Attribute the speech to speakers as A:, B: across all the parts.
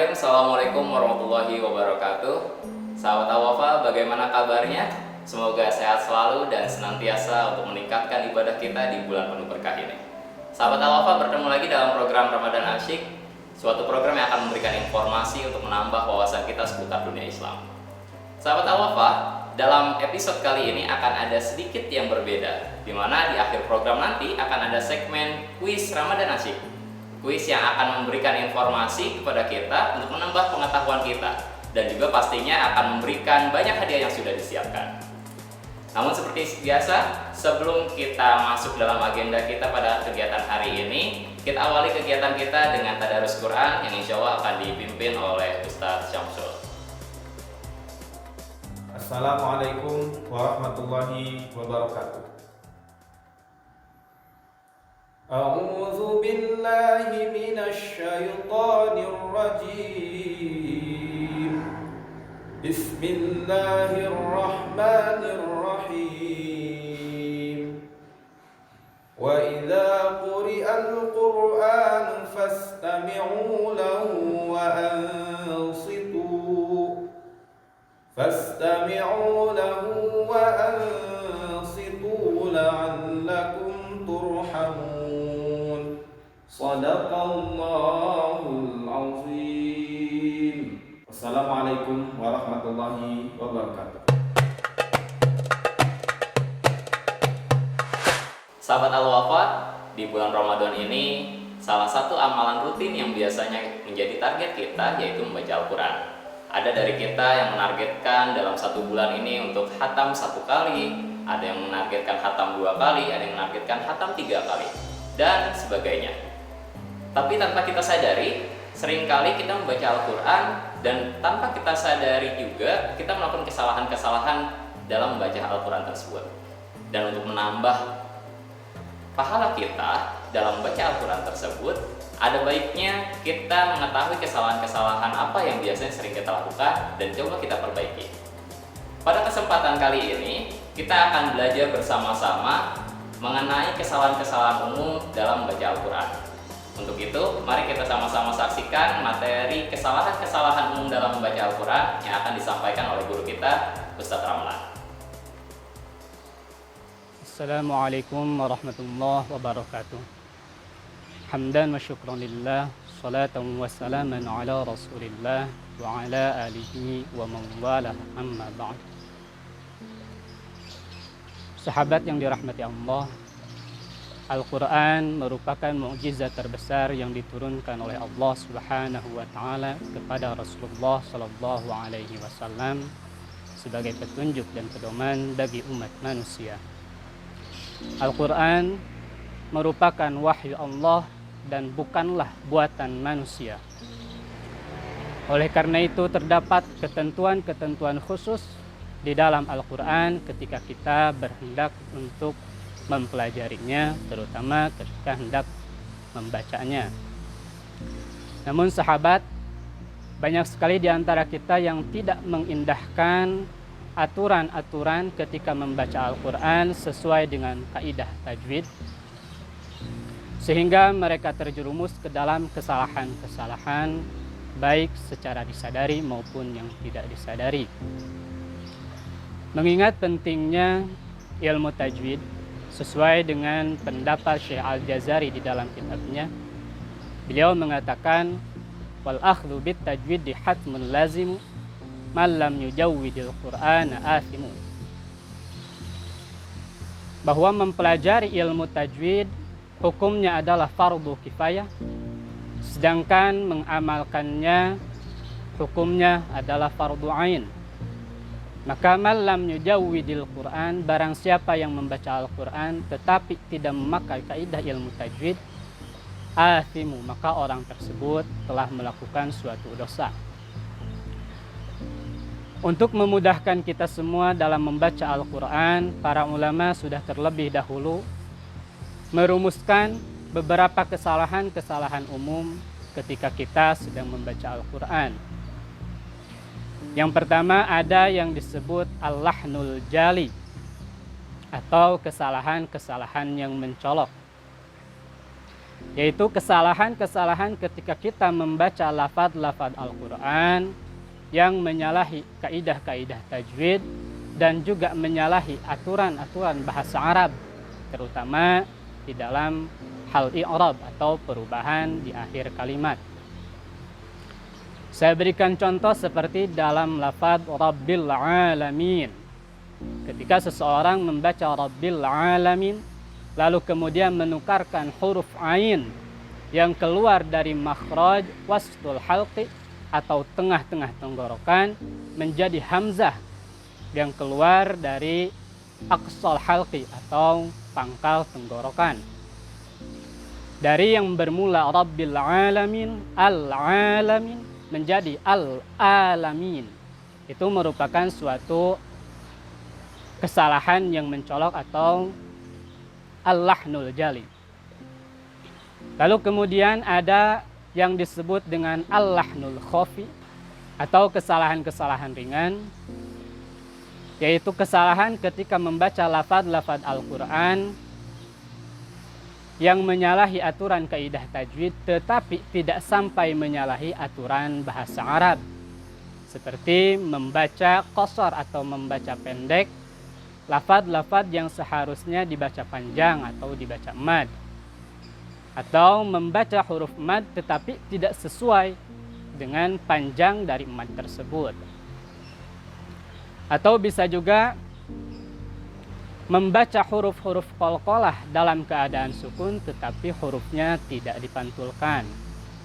A: Assalamualaikum warahmatullahi wabarakatuh. Sahabat Al-Wafa, bagaimana kabarnya? Semoga sehat selalu dan senantiasa untuk meningkatkan ibadah kita di bulan penuh berkah ini. Sahabat Al-Wafa, bertemu lagi dalam program Ramadan Asyik, suatu program yang akan memberikan informasi untuk menambah wawasan kita seputar dunia Islam. Sahabat Al-Wafa, dalam episode kali ini akan ada sedikit yang berbeda, di mana di akhir program nanti akan ada segmen kuis Ramadan Asyik. Kuis yang akan memberikan informasi kepada kita untuk menambah pengetahuan kita, dan juga pastinya akan memberikan banyak hadiah yang sudah disiapkan. Namun seperti biasa, sebelum kita masuk dalam agenda kita pada kegiatan hari ini, kita awali kegiatan kita dengan tadarus Quran yang insya Allah akan dipimpin oleh Ustadz Syamsul.
B: Assalamualaikum warahmatullahi wabarakatuh. A'udzu billahi minasy syaithanir rajim. Bismillahirrahmanirrahim. Wa idza quri'al Qur'anu fastami'u lahu wa ansitu. Fastami'u lahu wa ansitu la'allakum turhamun. Shadaqallahul azim. Wassalamualaikum warahmatullahi wabarakatuh.
A: Sahabat Al-Wafa, di bulan Ramadan ini salah satu amalan rutin yang biasanya menjadi target kita yaitu membaca Al-Quran. Ada dari kita yang menargetkan dalam satu bulan ini untuk khatam 1 kali, ada yang menargetkan khatam 2 kali, ada yang menargetkan khatam 3 kali, dan sebagainya. Tapi tanpa kita sadari, seringkali kita membaca Al-Quran dan tanpa kita sadari juga kita melakukan kesalahan-kesalahan dalam membaca Al-Quran tersebut. Dan untuk menambah pahala kita dalam membaca Al-Quran tersebut, ada baiknya kita mengetahui kesalahan-kesalahan apa yang biasanya sering kita lakukan dan coba kita perbaiki. Pada kesempatan kali ini, kita akan belajar bersama-sama mengenai kesalahan-kesalahan umum dalam membaca Al-Quran. Untuk itu, mari kita sama-sama saksikan materi kesalahan-kesalahan umum dalam membaca Al-Quran yang akan disampaikan oleh guru kita, Ustadz Ramlan.
C: Assalamualaikum warahmatullahi wabarakatuh. Hamdan wa syukran lillah, salatan wa salaman ala rasulillah wa ala alihi wa mawala, amma ba'd. Sahabat yang dirahmati Allah, Al-Quran merupakan mukjizat terbesar yang diturunkan oleh Allah Subhanahu wa Ta'ala kepada Rasulullah Sallallahu Alaihi Wasallam sebagai petunjuk dan pedoman bagi umat manusia. Al-Quran merupakan wahyu Allah dan bukanlah buatan manusia. Oleh karena itu terdapat ketentuan-ketentuan khusus di dalam Al-Quran ketika kita berhendak untuk mempelajarinya, terutama ketika hendak membacanya. Namun sahabat, banyak sekali di antara kita yang tidak mengindahkan aturan-aturan ketika membaca Al-Quran sesuai dengan kaidah tajwid, sehingga mereka terjerumus ke dalam kesalahan-kesalahan baik secara disadari maupun yang tidak disadari. Mengingat pentingnya ilmu tajwid, sesuai dengan pendapat Syekh Al-Jazari di dalam kitabnya, beliau mengatakan wal akhdhu bit tajwid hatmun lazim man lam yujawwidil Qur'ana athimu, bahwa mempelajari ilmu tajwid hukumnya adalah fardu kifayah, sedangkan mengamalkannya hukumnya adalah fardu ain. Maka malam yujawwidil Quran, barang siapa yang membaca Al-Quran tetapi tidak memakai kaidah ilmu tajwid, athimu, maka orang tersebut telah melakukan suatu dosa. Untuk memudahkan kita semua dalam membaca Al-Quran, para ulama sudah terlebih dahulu merumuskan beberapa kesalahan-kesalahan umum ketika kita sedang membaca Al-Quran. Yang pertama ada yang disebut al-lahnul jali, atau kesalahan-kesalahan yang mencolok. yaitu kesalahan-kesalahan ketika kita membaca lafaz-lafaz Al-Quran yang menyalahi kaidah-kaidah tajwid dan juga menyalahi aturan-aturan bahasa Arab, terutama di dalam hal i'rab atau perubahan di akhir kalimat. Saya berikan contoh seperti dalam lafaz Rabbil Alamin. Ketika seseorang membaca Rabbil Alamin, lalu kemudian menukarkan huruf ain yang keluar dari makhraj wastul halqi atau tengah-tengah tenggorokan menjadi hamzah yang keluar dari aqsal halqi atau pangkal tenggorokan. Dari yang bermula Rabbil Alamin, Al-Alamin menjadi Al-Alamin. Itu merupakan suatu kesalahan yang mencolok atau al-lahnul jali. Lalu kemudian ada yang disebut dengan al-lahnul khafi atau kesalahan-kesalahan ringan, yaitu kesalahan ketika membaca lafaz-lafaz Al-Quran yang menyalahi aturan kaidah tajwid tetapi tidak sampai menyalahi aturan bahasa Arab, seperti membaca qasar atau membaca pendek lafaz-lafaz yang seharusnya dibaca panjang atau dibaca mad, atau membaca huruf mad tetapi tidak sesuai dengan panjang dari mad tersebut, atau bisa juga membaca huruf-huruf qalqalah dalam keadaan sukun tetapi hurufnya tidak dipantulkan,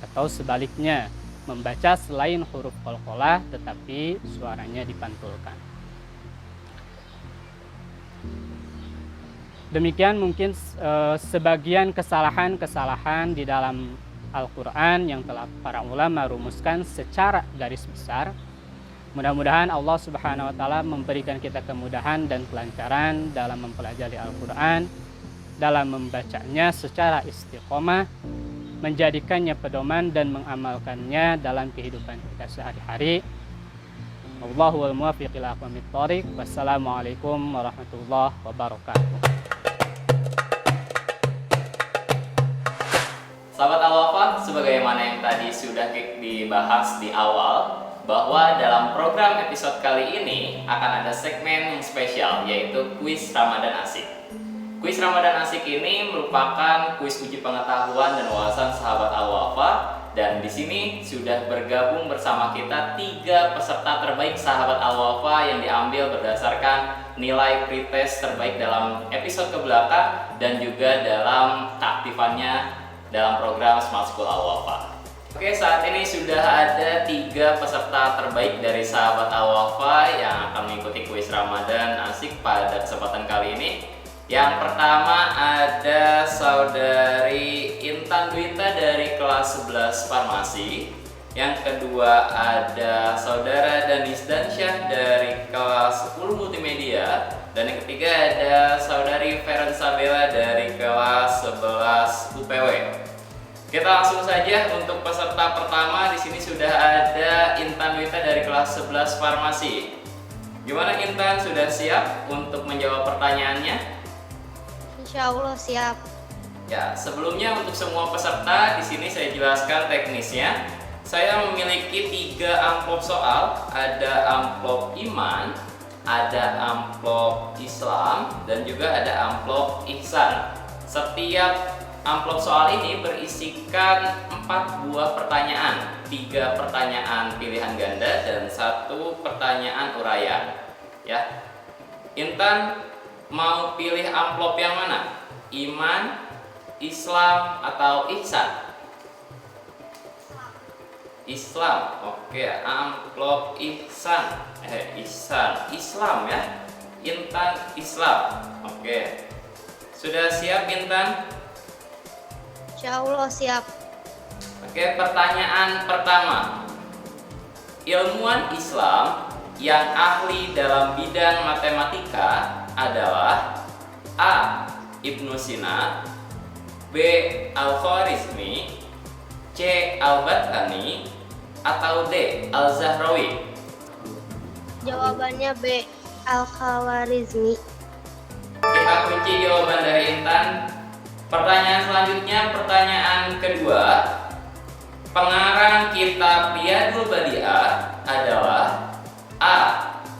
C: atau sebaliknya membaca selain huruf qalqalah tetapi suaranya dipantulkan. Demikian mungkin sebagian kesalahan-kesalahan di dalam Al-Quran yang telah para ulama rumuskan secara garis besar. Mudah-mudahan Allah Subhanahu wa Ta'ala memberikan kita kemudahan dan kelancaran dalam mempelajari Al-Quran, dalam membacanya secara istiqomah, menjadikannya pedoman dan mengamalkannya dalam kehidupan kita sehari-hari. Wallahu wal muwaffiq ila aqwamit thoriq. Wassalamualaikum warahmatullahi wabarakatuh.
A: Sahabat Al-Wafa, sebagaimana yang tadi sudah dibahas di awal, bahwa dalam program episode kali ini akan ada segmen yang spesial, yaitu kuis Ramadan Asik. Kuis Ramadan Asik ini merupakan kuis uji pengetahuan dan wawasan sahabat Al-Wafa, dan di sini sudah bergabung bersama kita 3 peserta terbaik sahabat Al-Wafa yang diambil berdasarkan nilai pretest terbaik dalam episode kebelakang dan juga dalam keaktifannya dalam program Smart School Al-Wafa. Oke, saat ini sudah ada 3 peserta terbaik dari sahabat Al-Wafa yang akan mengikuti kuis Ramadan Asik pada kesempatan kali ini. Yang pertama ada saudari Intan Dwita dari kelas 11 Farmasi. Yang kedua ada saudara Danis Dansyah dari kelas 10 Multimedia. Dan yang ketiga ada saudari Ferensa Bella dari kelas 11 UPW. Kita langsung saja untuk peserta pertama. Di sini sudah ada Intan Dwita dari kelas 11 Farmasi. Gimana Intan, sudah siap untuk menjawab pertanyaannya?
D: Insya Allah siap.
A: Ya, sebelumnya untuk semua peserta di sini saya jelaskan teknisnya. Saya memiliki 3 amplop soal, ada amplop iman, ada amplop Islam, dan juga ada amplop ihsan. Setiap amplop soal ini berisikan 4 buah pertanyaan, 3 pertanyaan pilihan ganda dan 1 pertanyaan uraian. Ya, Intan mau pilih amplop yang mana? Iman, Islam, atau ihsan? Islam. Oke, amplop ihsan. Ihsan, Islam ya. Intan Islam. Oke. Sudah siap Intan?
D: Insya Allah siap.
A: Oke, pertanyaan pertama. Ilmuwan Islam yang ahli dalam bidang matematika adalah A. Ibnu Sina, B. Al-Khwarizmi, C. Al-Battani, atau D. Al-Zahrawi?
D: Jawabannya B. Al-Khawarizmi.
A: Kita kunci jawaban dari Intan. Pertanyaan selanjutnya, pertanyaan kedua. Pengarang kitab Riyadul Badi'ah adalah A.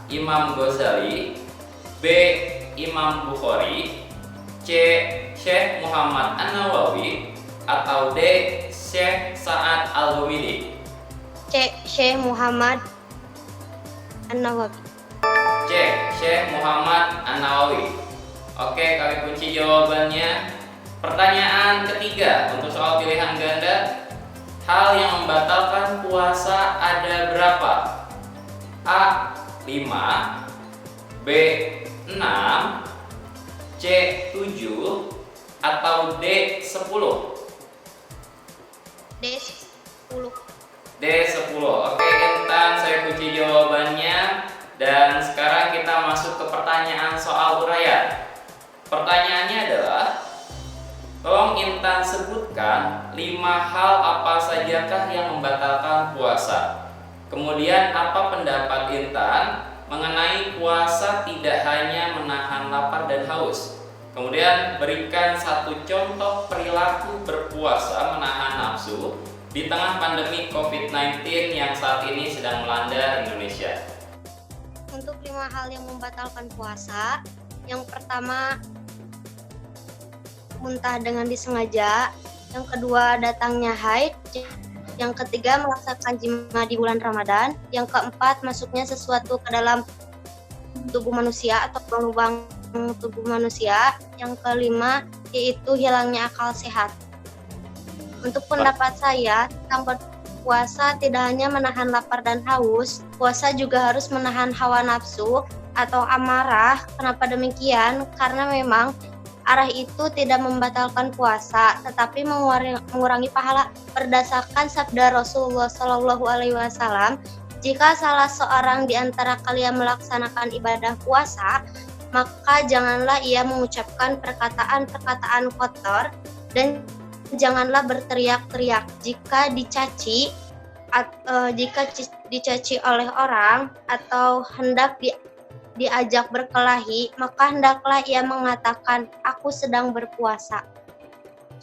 A: Imam Ghazali, B. Imam Bukhari, C. Syekh Muhammad An-Nawawi, atau D. Syekh Sa'ad Al-Humidi.
D: C. Syekh Muhammad An-Nawawi.
A: C. Syekh Muhammad An-Nawawi. Oke, kami kunci jawabannya. Pertanyaan ketiga untuk soal pilihan ganda. Hal yang membatalkan puasa ada berapa? A. 5, B. 6, C. 7, atau D. 10?
D: D. 10.
A: D. 10. Oke Intan, saya kunci jawabannya. Dan sekarang kita masuk ke pertanyaan soal uraian. Pertanyaannya adalah, tolong Intan sebutkan 5 hal apa sajakah yang membatalkan puasa. Kemudian apa pendapat Intan mengenai puasa tidak hanya menahan lapar dan haus. Kemudian berikan satu contoh perilaku berpuasa menahan nafsu di tengah pandemi COVID-19 yang saat ini sedang melanda Indonesia.
D: Untuk 5 hal yang membatalkan puasa, yang pertama muntah dengan disengaja, yang kedua datangnya haid, yang ketiga melaksanakan jima di bulan Ramadan, yang keempat masuknya sesuatu ke dalam tubuh manusia atau lubang tubuh manusia, yang kelima yaitu hilangnya akal sehat. Untuk pendapat saya tentang berpuasa tidak hanya menahan lapar dan haus, puasa juga harus menahan hawa nafsu atau amarah. Kenapa demikian? Karena memang arah itu tidak membatalkan puasa, tetapi mengurangi pahala. Berdasarkan sabda Rasulullah Shallallahu Alaihi Wasallam, jika salah seorang di antara kalian melaksanakan ibadah puasa, maka janganlah ia mengucapkan perkataan-perkataan kotor dan janganlah berteriak-teriak. Jika dicaci oleh orang atau hendak diajak berkelahi, maka hendaklah ia mengatakan, aku sedang berpuasa.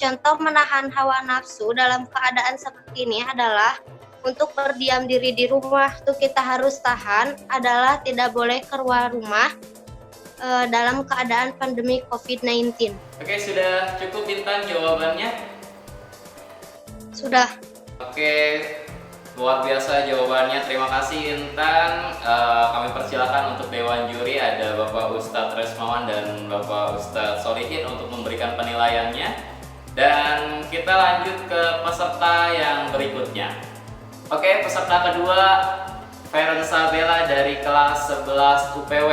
D: Contoh menahan hawa nafsu dalam keadaan seperti ini adalah untuk berdiam diri di rumah. Tuh kita harus tahan adalah tidak boleh keluar rumah dalam keadaan pandemi COVID-19.
A: Oke, sudah cukup Intan jawabannya?
D: Sudah.
A: Oke, luar biasa jawabannya. Terima kasih Intan. Kami persilakan untuk Dewan Juri, ada Bapak Ustadz Resmawan dan Bapak Ustadz Solihin untuk memberikan penilaiannya. Dan kita lanjut ke peserta yang berikutnya. Oke, peserta kedua Feren Sabella dari kelas 11 UPW.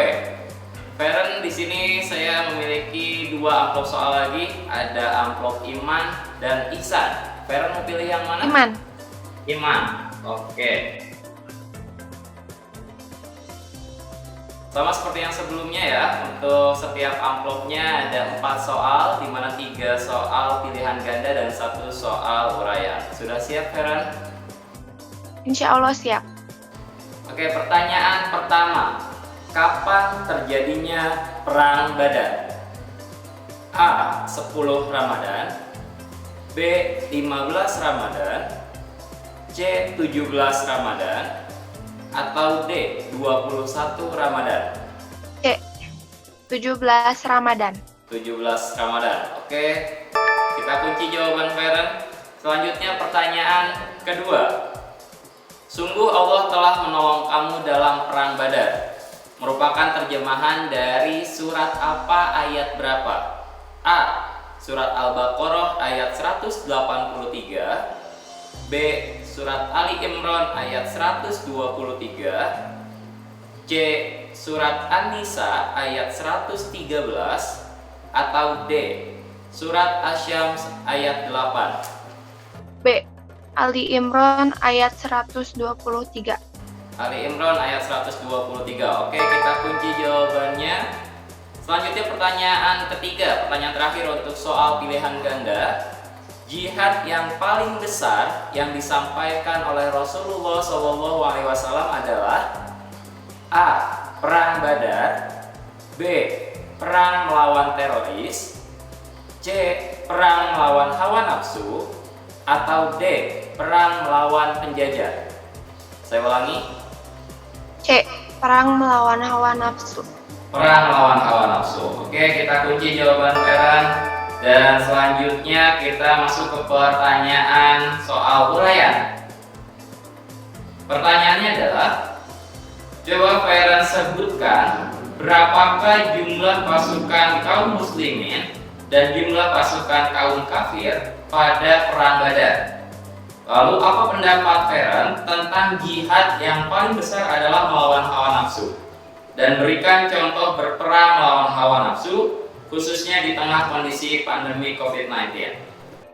A: Feren, di sini saya memiliki 2 amplop soal lagi, ada amplop Iman dan Ihsan. Feren mau pilih yang mana?
E: Iman.
A: Iman. Oke. Sama seperti yang sebelumnya ya, untuk setiap amplopnya ada 4 soal, di mana 3 soal pilihan ganda dan 1 soal uraian. Sudah siap, Feren?
E: Insya Allah siap.
A: Oke, pertanyaan pertama. Kapan terjadinya Perang Badar? A. 10 Ramadan, B. 15 Ramadan, C. 17 Ramadan, atau D. 21 Ramadan?
E: C. 17 Ramadan.
A: 17 Ramadan. Oke, kita kunci jawaban Feren. Selanjutnya pertanyaan kedua. Sungguh Allah telah menolong kamu dalam Perang Badar merupakan terjemahan dari surat apa, ayat berapa? A. Surat Al-Baqarah ayat 183, B. Surat Ali Imran ayat 123, C. Surat An-Nisa ayat 113, atau D. Surat Asy-Syams ayat 8?
E: B. Ali Imran ayat 123.
A: Ali Imran ayat 123. Oke, kita kunci jawabannya. Selanjutnya pertanyaan ketiga, pertanyaan terakhir untuk soal pilihan ganda. Jihad yang paling besar yang disampaikan oleh Rasulullah SAW adalah A. Perang Badar, B. Perang melawan teroris, C. perang melawan hawa nafsu, atau D. perang melawan penjajah? Saya ulangi.
E: C. Perang melawan hawa nafsu.
A: Perang melawan hawa nafsu. Oke, kita kunci jawaban Feren. Dan selanjutnya kita masuk ke pertanyaan soal uraian. Pertanyaannya adalah, coba Feren sebutkan berapakah jumlah pasukan kaum muslimin dan jumlah pasukan kaum kafir pada perang Badar. Lalu apa pendapat Feren tentang jihad yang paling besar adalah melawan hawa nafsu? Dan berikan contoh berperang melawan hawa nafsu, khususnya di tengah kondisi pandemi COVID-19.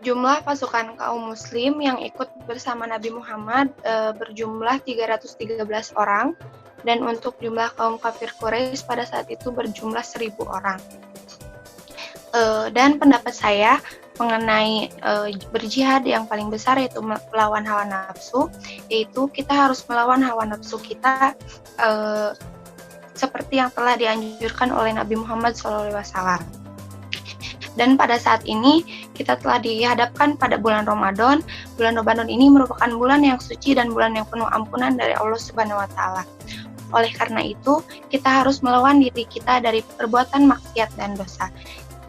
E: Jumlah pasukan kaum muslim yang ikut bersama Nabi Muhammad berjumlah 313 orang, dan untuk jumlah kaum kafir Quraisy pada saat itu berjumlah 1.000 orang. Dan pendapat saya mengenai berjihad yang paling besar yaitu melawan hawa nafsu, yaitu kita harus melawan hawa nafsu kita seperti yang telah dianjurkan oleh Nabi Muhammad SAW. Dan pada saat ini kita telah dihadapkan pada bulan Ramadan. Bulan Ramadan ini merupakan bulan yang suci dan bulan yang penuh ampunan dari Allah Subhanahu wa taala. Oleh karena itu, kita harus melawan diri kita dari perbuatan maksiat dan dosa.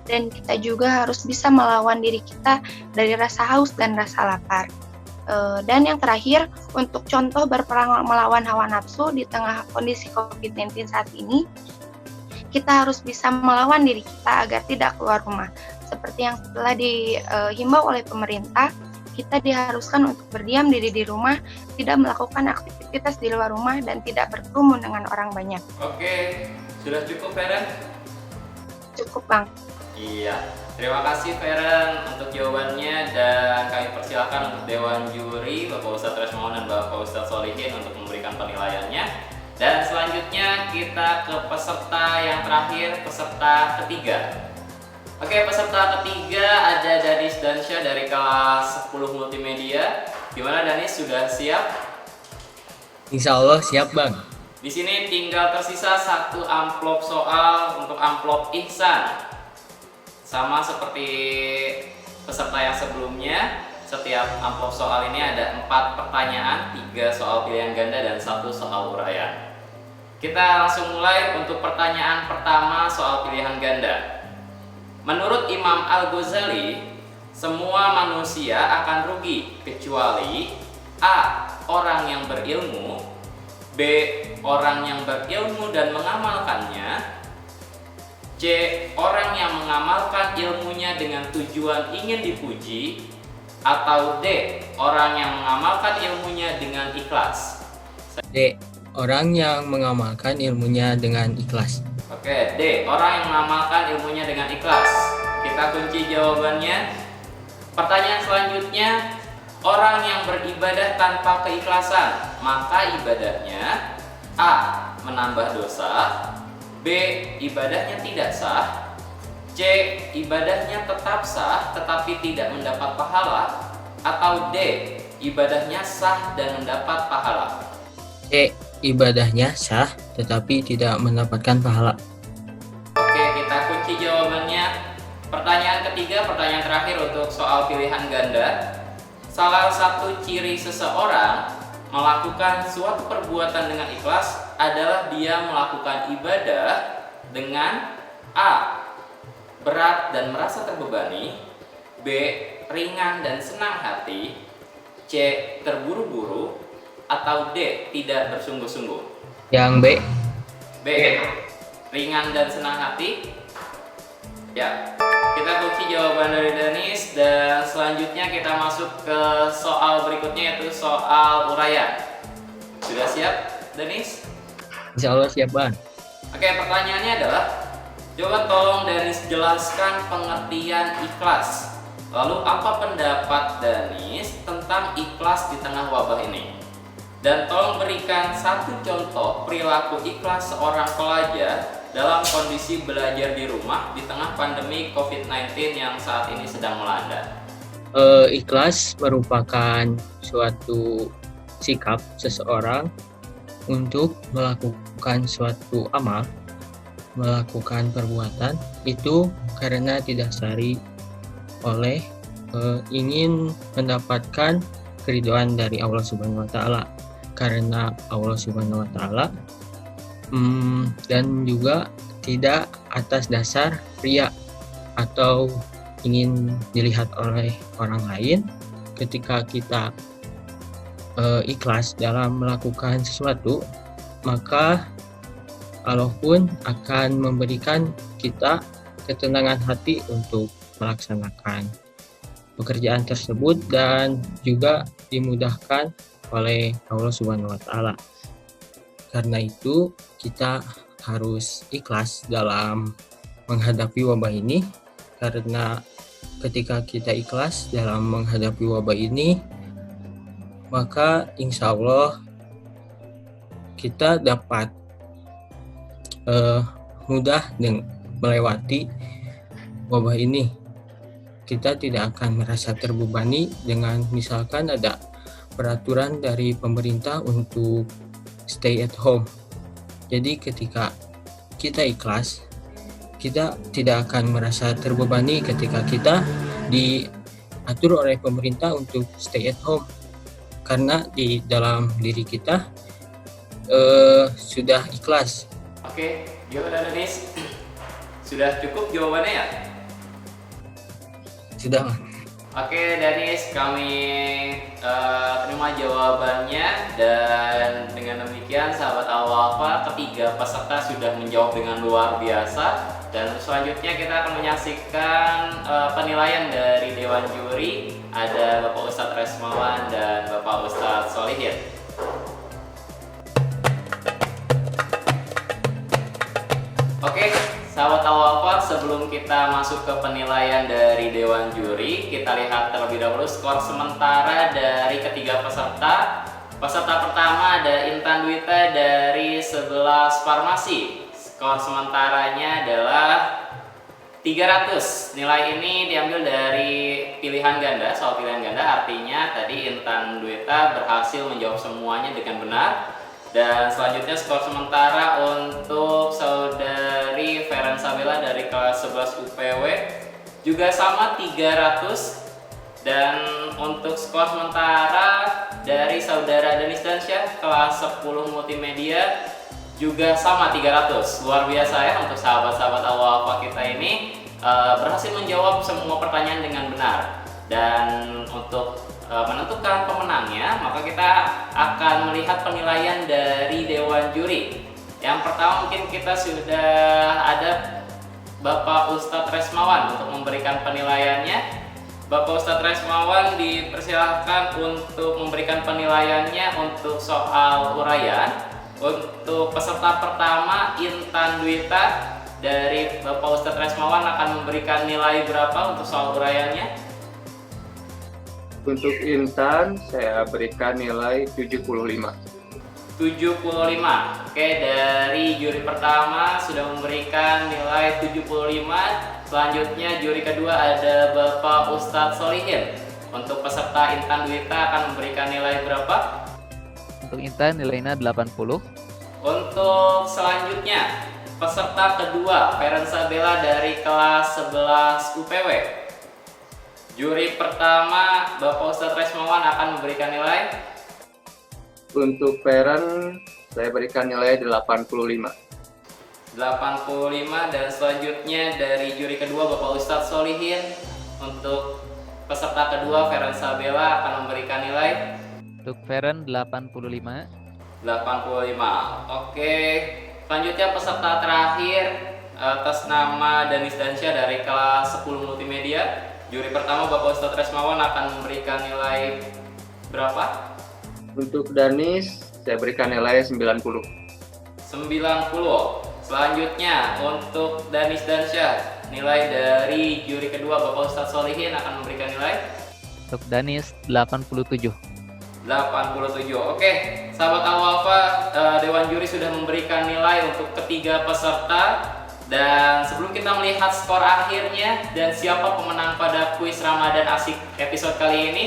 E: Dan kita juga harus bisa melawan diri kita dari rasa haus dan rasa lapar. Dan yang terakhir, untuk contoh berperang melawan hawa nafsu di tengah kondisi COVID-19 saat ini, kita harus bisa melawan diri kita agar tidak keluar rumah. Seperti yang telah dihimbau oleh pemerintah, kita diharuskan untuk berdiam diri di rumah, tidak melakukan aktivitas di luar rumah, dan tidak berkerumun dengan orang banyak.
A: Oke, sudah cukup Feren?
E: Cukup, Bang.
A: Iya, terima kasih Feren untuk jawabannya, dan kami persilakan untuk Dewan Juri Bapak Ustadz Resmawan dan Bapak Ustadz Solihin untuk memberikan penilaiannya. Dan selanjutnya kita ke peserta yang terakhir, peserta ketiga. Oke, peserta ketiga ada Danis Dansya dari kelas 10 Multimedia. Gimana Danis, sudah siap?
F: Insya Allah siap, Bang.
A: Di sini tinggal tersisa satu amplop soal untuk amplop Ihsan. Sama seperti peserta yang sebelumnya, setiap amplop soal ini ada 4 pertanyaan, 3 soal pilihan ganda dan 1 soal uraian. Kita langsung mulai untuk pertanyaan pertama soal pilihan ganda. Menurut Imam Al-Ghazali, semua manusia akan rugi kecuali A. orang yang berilmu, B. orang yang berilmu dan mengamalkannya, C. orang yang mengamalkan ilmunya dengan tujuan ingin dipuji, atau D. orang yang mengamalkan ilmunya dengan ikhlas.
F: D. Orang yang mengamalkan ilmunya dengan ikhlas.
A: Oke, D. orang yang mengamalkan ilmunya dengan ikhlas. Kita kunci jawabannya. Pertanyaan selanjutnya, orang yang beribadah tanpa keikhlasan, maka ibadahnya A. menambah dosa, B. ibadahnya tidak sah, C. ibadahnya tetap sah tetapi tidak mendapat pahala, atau D. ibadahnya sah dan mendapat pahala.
F: C. Ibadahnya sah tetapi tidak mendapatkan pahala.
A: Oke, kita kunci jawabannya. Pertanyaan ketiga, pertanyaan terakhir untuk soal pilihan ganda. Salah satu ciri seseorang melakukan suatu perbuatan dengan ikhlas adalah dia melakukan ibadah dengan A. berat dan merasa terbebani, B. ringan dan senang hati, C. terburu-buru, atau D. tidak bersungguh-sungguh.
F: Yang B.
A: B. ringan dan senang hati. Ya, kita kunci jawaban dari Danis, dan selanjutnya kita masuk ke soal berikutnya, yaitu soal uraian. Sudah siap, Danis?
F: Insya Allah siap, Bang.
A: Oke, pertanyaannya adalah, coba tolong Danis jelaskan pengertian ikhlas. Lalu apa pendapat Danis tentang ikhlas di tengah wabah ini? Dan tolong berikan satu contoh perilaku ikhlas seorang pelajar dalam kondisi belajar di rumah di tengah pandemi COVID-19 yang saat ini sedang melanda.
F: Ikhlas merupakan suatu sikap seseorang untuk melakukan suatu amal, melakukan perbuatan itu karena didasari oleh ingin mendapatkan keridhaan dari Allah Subhanahu wa taala. Karena Allah Subhanahu wa taala dan juga tidak atas dasar riya atau ingin dilihat oleh orang lain. Ketika kita ikhlas dalam melakukan sesuatu, maka Allah pun akan memberikan kita ketenangan hati untuk melaksanakan pekerjaan tersebut dan juga dimudahkan oleh Allah Subhanahu wa taala. Karena itu, kita harus ikhlas dalam menghadapi wabah ini, karena ketika kita ikhlas dalam menghadapi wabah ini, maka insya Allah kita dapat mudah melewati wabah ini. Kita tidak akan merasa terbebani dengan misalkan ada peraturan dari pemerintah untuk stay at home. Jadi ketika kita ikhlas, kita tidak akan merasa terbebani ketika kita diatur oleh pemerintah untuk stay at home, karena di dalam diri kita sudah ikhlas.
A: Oke, gimana Denis? Sudah cukup jawabannya ya?
F: Sudah.
A: Oke Denis, kami terima jawabannya, dan dengan demikian sahabat Al-Wafa, ketiga peserta sudah menjawab dengan luar biasa. Dan selanjutnya kita akan menyaksikan penilaian dari Dewan Juri. Ada Bapak Ustadz Resmawan dan Bapak Ustadz Solihin. Oke, sahabat Al-Wafa, sebelum kita masuk ke penilaian dari Dewan Juri, kita lihat terlebih dahulu skor sementara dari ketiga peserta. Peserta pertama ada Intan Dwita dari 11 Farmasi. Skor sementaranya adalah 300. Nilai ini diambil dari pilihan ganda, soal pilihan ganda, artinya tadi Intan Dwita berhasil menjawab semuanya dengan benar. Dan selanjutnya skor sementara untuk saudari Ferensa Bella dari kelas 11 UPW juga sama 300. Dan untuk skor sementara dari saudara Denis Dansyah kelas 10 Multimedia juga sama 300. Luar biasa ya untuk sahabat-sahabat Al-Wafa kita ini berhasil menjawab semua pertanyaan dengan benar. Dan untuk menentukan pemenangnya, maka kita akan melihat penilaian dari Dewan Juri. Yang pertama mungkin kita sudah ada Bapak Ustadz Resmawan untuk memberikan penilaiannya. Bapak Ustadz Resmawan dipersilahkan untuk memberikan penilaiannya untuk soal uraian. Untuk peserta pertama Intan Dwita dari Bapak Ustadz Resmawan akan memberikan nilai berapa untuk soal uraiannya?
G: Untuk Intan, saya berikan nilai 75.
A: 75. Oke, dari juri pertama sudah memberikan nilai 75. Selanjutnya juri kedua ada Bapak Ustadz Solihin. Untuk peserta Intan Dwita akan memberikan nilai berapa?
H: Untuk Intan nilainya 80.
A: Untuk selanjutnya peserta kedua Ferensa Bella dari kelas 11 UPW. Juri pertama Bapak Ustadz Resmawan akan memberikan nilai.
G: Untuk Feren, saya berikan nilai 85.
A: 85. Dan selanjutnya dari juri kedua Bapak Ustadz Solihin. Untuk peserta kedua Ferensa Bella akan memberikan nilai.
H: Untuk Feren 85.
A: 85. Oke. Selanjutnya peserta terakhir atas nama Danis Dansyah dari kelas 10 Multimedia. Juri pertama Bapak Ustadz Resmawan akan memberikan nilai berapa?
G: Untuk Danis, saya berikan nilai 90.
A: 90. Selanjutnya untuk Danis Dansyah, nilai dari juri kedua Bapak Ustadz Solihin akan memberikan nilai.
H: Untuk Danis 87.
A: 87. Oke, sahabat Al-Wafa, Dewan Juri sudah memberikan nilai untuk ketiga peserta. Dan sebelum kita melihat skor akhirnya dan siapa pemenang pada kuis Ramadan Asik episode kali ini,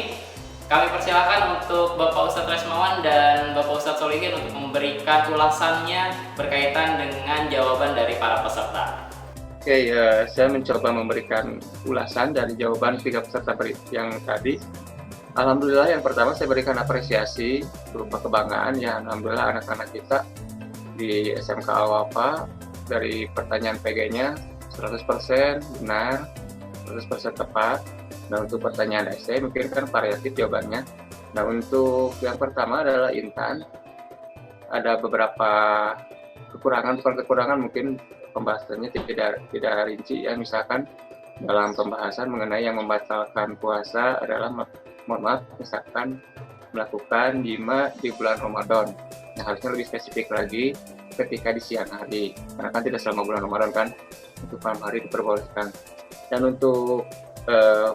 A: kami persilakan untuk Bapak Ustadz Resmawan dan Bapak Ustadz Solihin untuk memberikan ulasannya berkaitan dengan jawaban dari para peserta.
G: Oke, saya mencoba memberikan ulasan dari jawaban 3 peserta yang tadi. Alhamdulillah, yang pertama saya berikan apresiasi berupa kebanggaan ya. Alhamdulillah anak-anak kita di SMK Al-Wafa dari pertanyaan PG-nya 100% benar, 100% tepat. Nah, untuk pertanyaan essay mungkin kan variatif jawabannya. Nah, untuk yang pertama adalah Intan, ada beberapa kekurangan, bukan kekurangan, mungkin pembahasannya tidak rinci ya. Misalkan dalam pembahasan mengenai yang membatalkan puasa adalah, mohon maaf, misalkan melakukan jima di bulan Ramadan. Nah, harusnya lebih spesifik lagi ketika di siang hari, karena kan tidak selama bulan Ramadan kan, untuk malam hari diperbolehkan. Dan untuk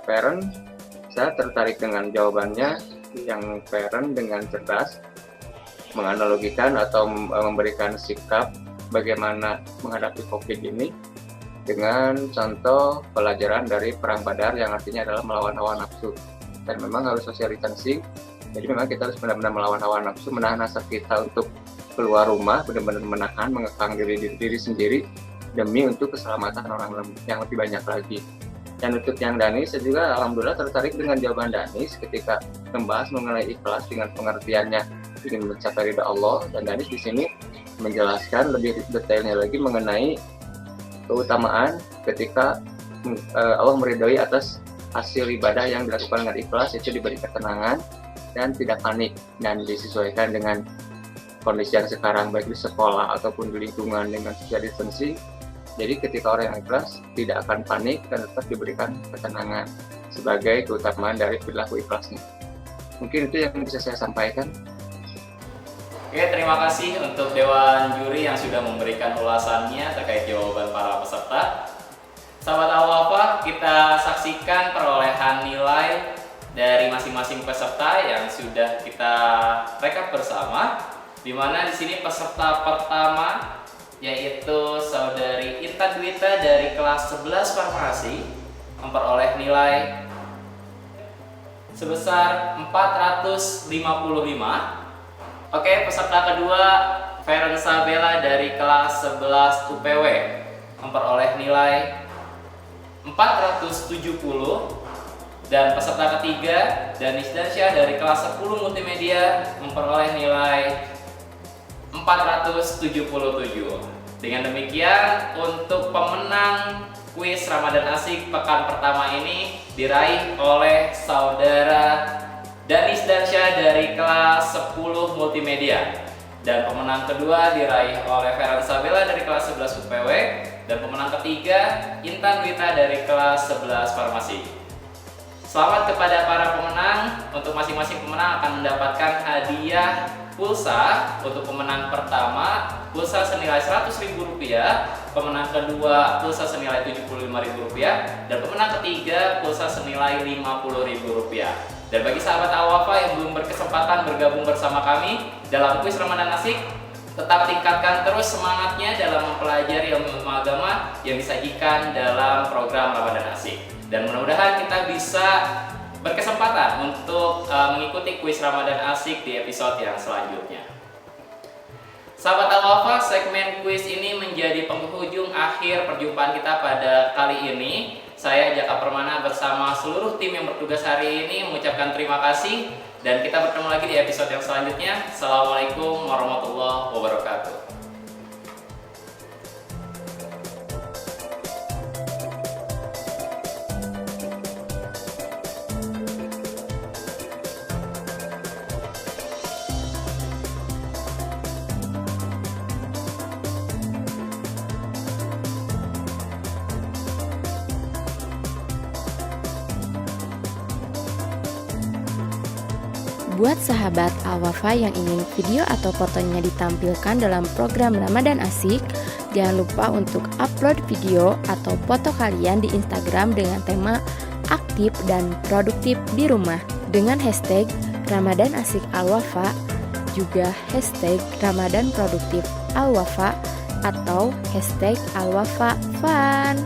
G: parent, saya tertarik dengan jawabannya yang parent dengan cerdas menganalogikan atau memberikan sikap bagaimana menghadapi COVID ini dengan contoh pelajaran dari Perang Badar yang artinya adalah melawan hawa nafsu. Dan memang harus social distancing, jadi memang kita harus benar-benar melawan hawa nafsu, menahan hasrat kita untuk keluar rumah, benar-benar menahan, mengekang diri sendiri demi untuk keselamatan orang yang lebih banyak lagi. Dan untuk yang Danis, saya juga alhamdulillah tertarik dengan jawaban Danis ketika membahas mengenai ikhlas dengan pengertiannya ingin mencapai ridha Allah. Dan Danis di sini menjelaskan lebih detailnya lagi mengenai keutamaan ketika Allah meridhoi atas hasil ibadah yang dilakukan dengan ikhlas, itu diberi ketenangan dan tidak panik, dan disesuaikan dengan kondisi yang sekarang baik di sekolah ataupun di lingkungan dengan social distancing. Jadi ketika orang yang ikhlas tidak akan panik dan tetap diberikan ketenangan sebagai keutamaan dari perilaku ikhlasnya. Mungkin itu yang bisa saya sampaikan.
A: Oke, terima kasih untuk Dewan Juri yang sudah memberikan ulasannya terkait jawaban para peserta. Sahabat Al-Wafa, kita saksikan perolehan nilai dari masing-masing peserta yang sudah kita rekap bersama. Di mana di sini peserta pertama yaitu Saudari Intan Dwita dari kelas 11 Farmasi memperoleh nilai sebesar 455. Oke, peserta kedua Ferensa Bella dari kelas 11 UPW memperoleh nilai 470. Dan peserta ketiga Danis Dansyah dari kelas 10 Multimedia memperoleh nilai 477. Dengan demikian, untuk pemenang kuis Ramadan Asik pekan pertama ini diraih oleh Saudara Danis Dansyah dari kelas 10 Multimedia, dan pemenang kedua diraih oleh Ferensa Bella dari kelas 11 UPW, dan pemenang ketiga Intan Dwita dari kelas 11 Farmasi. Selamat kepada para pemenang. Untuk masing-masing pemenang akan mendapatkan hadiah pulsa. Untuk pemenang pertama, pulsa senilai Rp100.000, pemenang kedua pulsa senilai Rp75.000, dan pemenang ketiga pulsa senilai Rp50.000. Dan bagi sahabat Al-Wafa yang belum berkesempatan bergabung bersama kami dalam kuis Ramadan Asik, tetap tingkatkan terus semangatnya dalam mempelajari ilmu agama yang disajikan dalam program Ramadan Asik. Dan mudah-mudahan kita bisa berkesempatan untuk mengikuti kuis Ramadan Asik di episode yang selanjutnya. Sahabat Al-Wafa, segmen kuis ini menjadi penghujung akhir perjumpaan kita pada kali ini. Saya Jaka Permana bersama seluruh tim yang bertugas hari ini mengucapkan terima kasih, dan kita bertemu lagi di episode yang selanjutnya. Assalamualaikum warahmatullahi wabarakatuh.
I: Buat sahabat Al-Wafa yang ingin video atau fotonya ditampilkan dalam program Ramadan Asik, jangan lupa untuk upload video atau foto kalian di Instagram dengan tema aktif dan produktif di rumah dengan hashtag Ramadan Asik Al-Wafa, juga hashtag Ramadan Produktif Al-Wafa, atau hashtag Al-Wafa Fun.